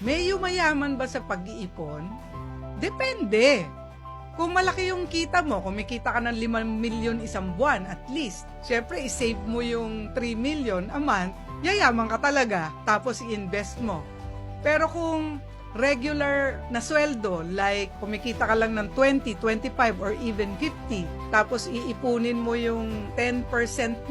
May yumayaman ba sa pag-iipon? Depende. Kung malaki yung kita mo, kung may kita ka ng 5 milyon isang buwan at least, syempre isave mo yung 3 million a month, yayaman ka talaga, tapos i-invest mo. Pero kung regular na sweldo, like kumikita ka lang ng 20, 25, or even 50, tapos iipunin mo yung 10%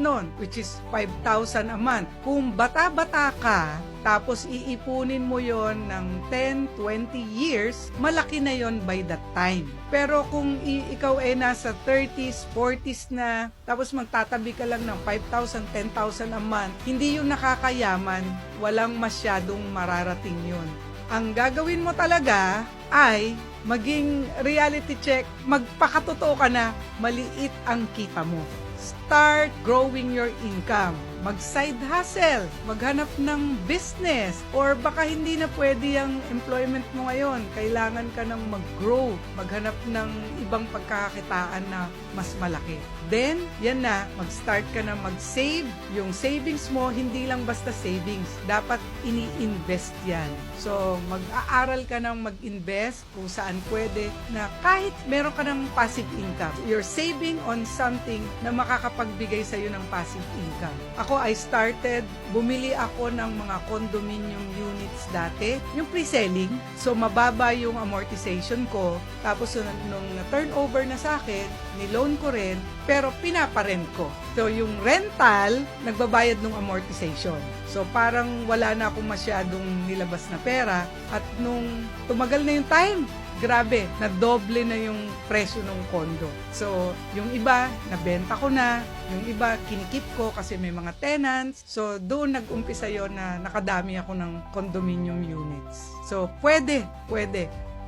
nun, which is 5,000 a month. Kung bata-bata ka, tapos iipunin mo yon ng 10, 20 years, malaki na yon by that time. Pero kung ikaw ay nasa 30s, 40s na, tapos magtatabi ka lang ng 5,000, 10,000 a month, hindi yun nakakayaman, walang masyadong mararating yun. Ang gagawin mo talaga ay maging reality check, magpakatotoo ka na maliit ang kita mo. Start growing your income. Mag-side hustle, maghanap ng business, or baka hindi na pwede ang employment mo ngayon. Kailangan ka ng mag-grow, maghanap ng ibang pagkakakitaan na mas malaki. Then, yan na, mag-start ka na mag-save. Yung savings mo, hindi lang basta savings. Dapat ini-invest yan. So, mag-aaral ka ng mag-invest kung saan pwede na kahit meron ka ng passive income. You're saving on something na makakapagbigay sa'yo ng passive income. Ako, I started, bumili ako ng mga condominium units dati, yung pre-selling. So, mababa yung amortization ko. Tapos, nung na-turnover na sa akin, ni-loan ko rin, pero pinaparent ko. So, yung rental, nagbabayad ng amortization. So, parang wala na akong masyadong nilabas na pera. At nung tumagal na yung time, grabe, nadoble na yung presyo ng condo. So, yung iba, nabenta ko na. Yung iba, kinikip ko kasi may mga tenants. So, doon nag-umpisa yon na nakadami ako ng condominium units. So, pwede.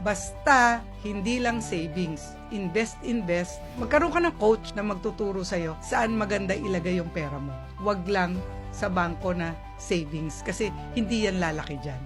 Basta, hindi lang savings. Invest. Magkaroon ka ng coach na magtuturo sa'yo saan maganda ilagay yung pera mo. Huwag lang sa bangko na savings kasi hindi yan lalaki dyan.